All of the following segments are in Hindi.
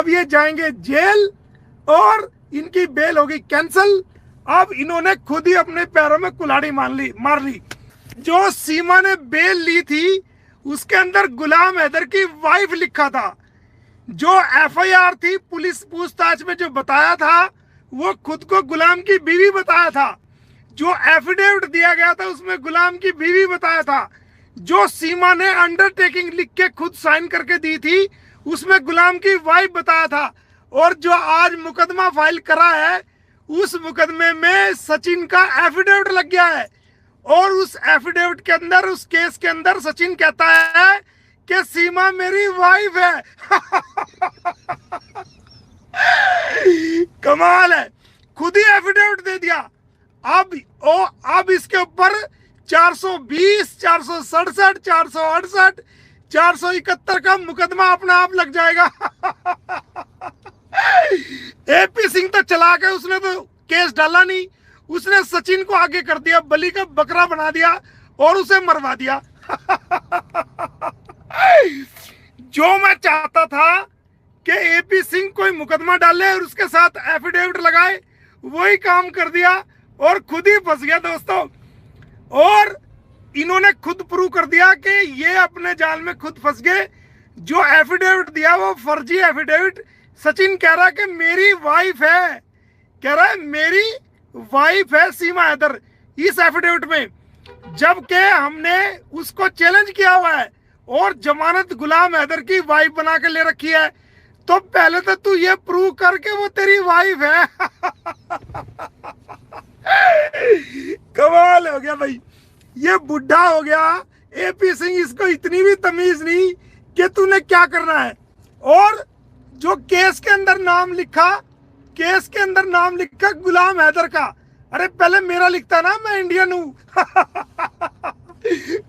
अब ये जाएंगे जेल और इनकी बेल होगी कैंसल। अब इन्होंने खुद ही अपने पैरों में कुल्हाड़ी मार ली। जो सीमा ने बेल ली थी उसके अंदर गुलाम हैदर की वाइफ लिखा था। जो एफआईआर थी पुलिस पूछताछ में जो बताया था वो खुद को गुलाम की बीवी बताया था। जो एफिडेविट दिया गया था उसमें गुलाम की बीवी बताया था। जो सीमा ने अंडरटेकिंग लिख के खुद साइन करके दी थी उसमें गुलाम की वाइफ बताया था। और जो आज मुकदमा फाइल करा है उस मुकदमे में सचिन का एफिडेविट लग गया है। और उस एफिडेविट के अंदर, उस केस के अंदर सचिन कहता है कि सीमा मेरी वाइफ है। कमाल है, खुद ही एफिडेविट दे दिया। अब इसके ऊपर 420, 467, 468, 471 का मुकदमा अपना आप लग जाएगा। एपी सिंह तो चला के उसने तो केस डाला नहीं, उसने सचिन को आगे कर दिया, बलि का बकरा बना दिया और उसे मरवा दिया। जो मैं चाहता था कि एपी सिंह कोई मुकदमा डाले और उसके साथ एफिडेविट लगाए, वही काम कर दिया और खुद ही फंस गया दोस्तों। और इन्होंने खुद प्रूव कर दिया कि ये अपने जाल में खुद फंस गए। जो एफिडेविट दिया वो फर्जी एफिडेविट। सचिन कह रहा है कि मेरी वाइफ है, कह रहा है मेरी वाइफ है सीमा हैदर इस एफिडेविट में, जबकि हमने उसको चैलेंज किया हुआ है और जमानत गुलाम हैदर की वाइफ बना के ले रखी है। तो पहले तो तू ये प्रूव करके वो तेरी वाइफ है। कमाल हो गया भाई, ये बुढ़ा हो गया एपी सिंह, इसको इतनी भी तमीज नहीं कि तूने क्या करना है। और जो केस के अंदर नाम लिखा, केस के अंदर नाम लिखा गुलाम हैदर का, अरे पहले मेरा लिखता ना, मैं इंडियन हूं।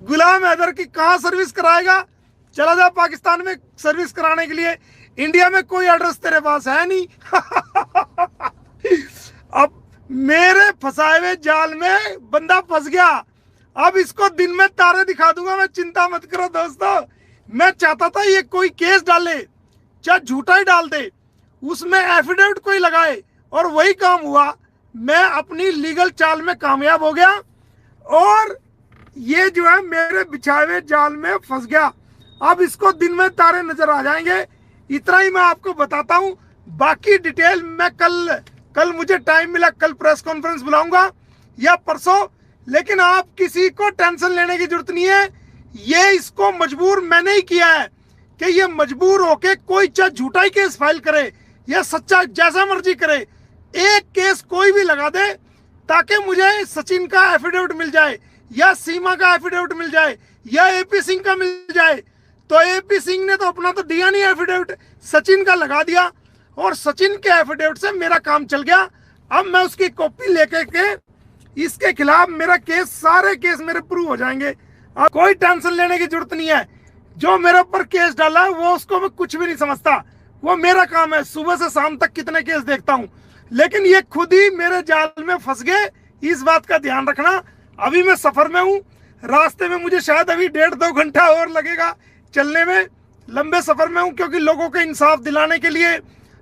गुलाम हैदर की कहां सर्विस कराएगा, चला जा पाकिस्तान में सर्विस कराने के लिए, इंडिया में कोई एड्रेस तेरे पास है नहीं। अब मेरे फंसाए हुए जाल में बंदा फंस गया, अब इसको दिन में तारे दिखा दूंगा मैं, चिंता मत करो दोस्तों। मैं चाहता था ये कोई केस डाले, चाहे झूठा ही डाल दे, उसमें एफिडेविट कोई लगाए, और वही काम हुआ। मैं अपनी लीगल चाल में कामयाब हो गया और ये जो है मेरे बिछाए हुए जाल में फंस गया। अब इसको दिन में तारे नजर आ जाएंगे। इतना ही मैं आपको बताता हूं, बाकी डिटेल मैं कल मुझे टाइम मिला, कल प्रेस कॉन्फ्रेंस बुलाऊंगा या परसों। लेकिन आप किसी को टेंशन लेने की जरूरत नहीं है। ये इसको मजबूर मैंने ही किया है कि ये मजबूर होके कोई चाहे झूठा ही केस फाइल करे या सच्चा, जैसा मर्जी करे, एक केस कोई भी लगा दे ताकि मुझे सचिन का एफिडेविट मिल जाए या सीमा का एफिडेविट मिल जाए या एपी सिंह का मिल जाए। तो एपी सिंह ने तो अपना तो दिया नहीं एफिडेविट, सचिन का लगा दिया और सचिन के एफिडेविट से मेरा काम चल गया। अब मैं उसकी कॉपी लेके के इसके खिलाफ मेरा केस, सारे केस मेरे प्रूव हो जाएंगे। अब कोई टेंशन लेने की जरूरत नहीं है। जो मेरे ऊपर केस डाला है वो, उसको मैं कुछ भी नहीं समझता, वो मेरा काम है। सुबह से शाम तक कितने केस देखता हूं, लेकिन ये खुद ही मेरे जाल में फंस गए, इस बात का ध्यान रखना। अभी मैं सफर में हूँ, रास्ते में मुझे शायद अभी 1.5-2 घंटा और लगेगा चलने में, लंबे सफर में हूँ, क्योंकि लोगों को इंसाफ दिलाने के लिए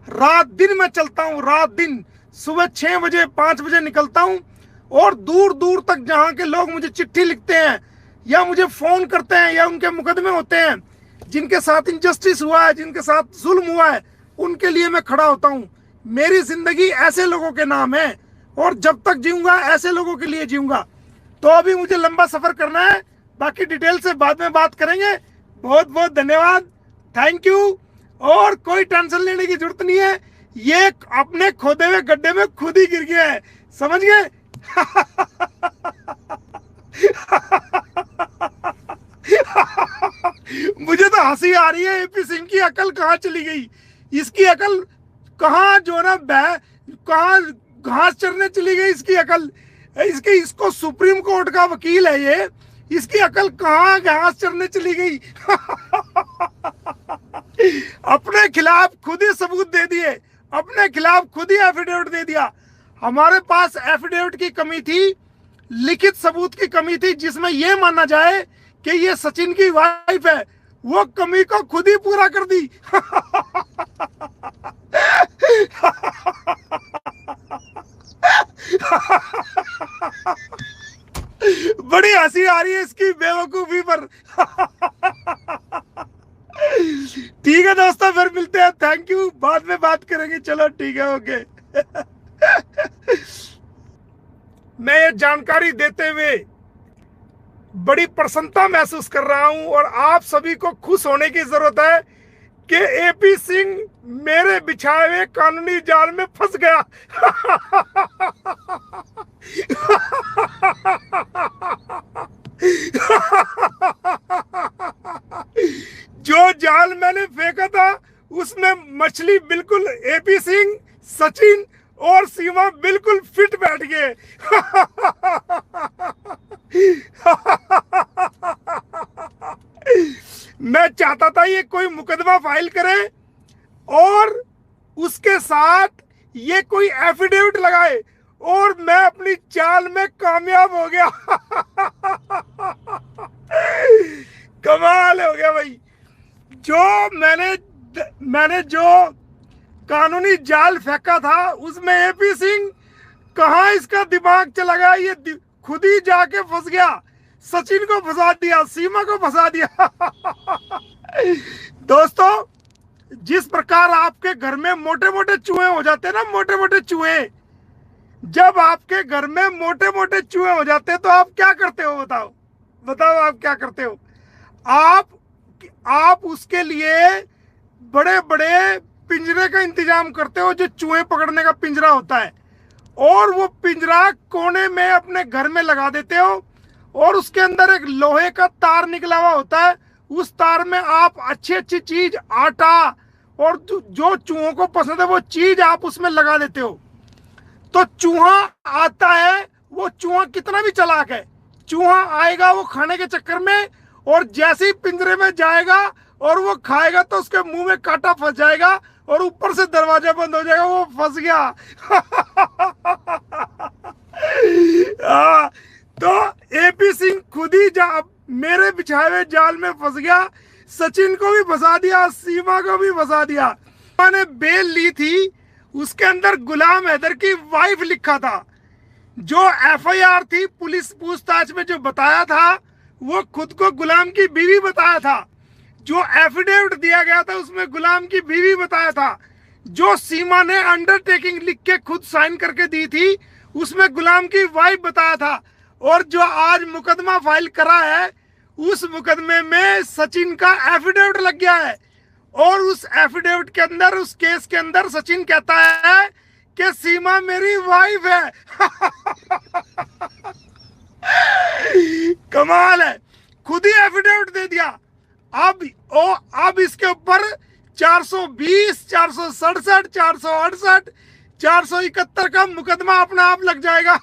रात दिन मैं चलता हूँ। रात दिन सुबह 6 बजे 5 बजे निकलता हूँ और दूर दूर तक जहाँ के लोग मुझे चिट्ठी लिखते हैं या मुझे फोन करते हैं या उनके मुकदमे होते हैं, जिनके साथ इनजस्टिस हुआ है, जिनके साथ जुल्म हुआ है, उनके लिए मैं खड़ा होता हूँ। मेरी जिंदगी ऐसे लोगों के नाम है और जब तक जीऊंगा ऐसे लोगों के लिए जीऊंगा। तो अभी मुझे लंबा सफर करना है, बाकी डिटेल से बाद में बात करेंगे। बहुत बहुत धन्यवाद, थैंक यू। और कोई टेंशन लेने की जरूरत नहीं है, ये अपने खोदे हुए गड्ढे में खुद ही गिर गया है, समझ गए। मुझे तो हंसी आ रही है, एपी सिंह की अकल कहाँ चली गई, इसकी अकल कहाँ जो ना कहाँ घास चरने चली गई इसकी अकल। इसको सुप्रीम कोर्ट का वकील है ये, इसकी अकल कहाँ घास चरने चली गई। अपने खिलाफ खुद ही सबूत दे दिए, अपने खिलाफ खुद ही एफिडेविट दे दिया। हमारे पास एफिडेविट की कमी थी, लिखित सबूत की कमी थी, जिसमें यह माना जाए कि ये सचिन की वाइफ है, वो कमी को खुद ही पूरा कर दी। हंसी आ रही है इसकी बेवकूफी पर। ठीक है दोस्तों, फिर मिलते हैं। थैंक यू, बाद में बात करेंगे। चलो ठीक है, ओके। मैं ये जानकारी देते हुए बड़ी प्रसन्नता महसूस कर रहा हूं और आप सभी को खुश होने की जरूरत है कि एपी सिंह मेरे बिछाए हुए कानूनी जाल में फंस गया। जो जाल मैंने फेंका था उसमें मछली बिल्कुल एपी सिंह, सचिन और सीमा बिल्कुल फिट बैठ गए। मैं चाहता था ये कोई मुकदमा फाइल करे और उसके साथ ये कोई एफिडेविट लगाए और मैं अपनी चाल में कामयाब हो गया। कमाल हो गया भाई। जो मैंने जो कानूनी जाल फेंका था उसमें एपी सिंह कहां इसका दिमाग चला गया, ये खुद ही जाके फंस गया। सचिन को फंसा दिया, सीमा को फंसा दिया। दोस्तों, जिस प्रकार आपके घर में मोटे मोटे चूहे हो जाते हैं ना, मोटे मोटे चूहे, जब आपके घर में मोटे मोटे चूहे हो जाते हैं तो आप क्या करते हो? बताओ बताओ, आप क्या करते हो? आप उसके लिए बड़े बड़े पिंजरे का इंतजाम करते हो, जो चूहे पकड़ने का पिंजरा होता है, और वो पिंजरा कोने में अपने घर में लगा देते हो और उसके अंदर एक लोहे का तार निकला हुआ होता है। उस तार में आप अच्छी अच्छी चीज, आटा और जो चूहों को पसंद है वो चीज आप उसमें लगा देते हो। तो चूहा आता है, वो चूहा कितना भी चालाक है, चूहा आएगा वो खाने के चक्कर में, और जैसे ही पिंजरे में जाएगा और वो खाएगा तो उसके मुंह में कांटा फंस जाएगा और ऊपर से दरवाजा बंद हो जाएगा, वो फंस गया। तो एपी सिंह खुद ही मेरे बिछाए हुए जाल में फंस गया। सचिन को भी फंसा दिया, सीमा को भी फंसा दिया। मैंने बेल ली थी, उसके अंदर गुलाम हैदर की वाइफ लिखा था। जो एफआईआर थी, पुलिस पूछताछ में जो बताया था, वो खुद को गुलाम की बीवी बताया था। जो एफिडेविट दिया गया था उसमें गुलाम की बीवी बताया था। जो सीमा ने अंडरटेकिंग लिख के खुद साइन करके दी थी उसमें गुलाम की वाइफ बताया था। और जो आज मुकदमा फाइल करा है उस मुकदमे में सचिन का एफिडेविट लग गया है, और उस एफिडेविट के अंदर, उस केस के अंदर सचिन कहता है कि सीमा मेरी वाइफ है। कमाल है, खुद ही एफिडेविट दे दिया। अब इसके ऊपर 420, 467, 468, 471 का मुकदमा अपना आप लग जाएगा।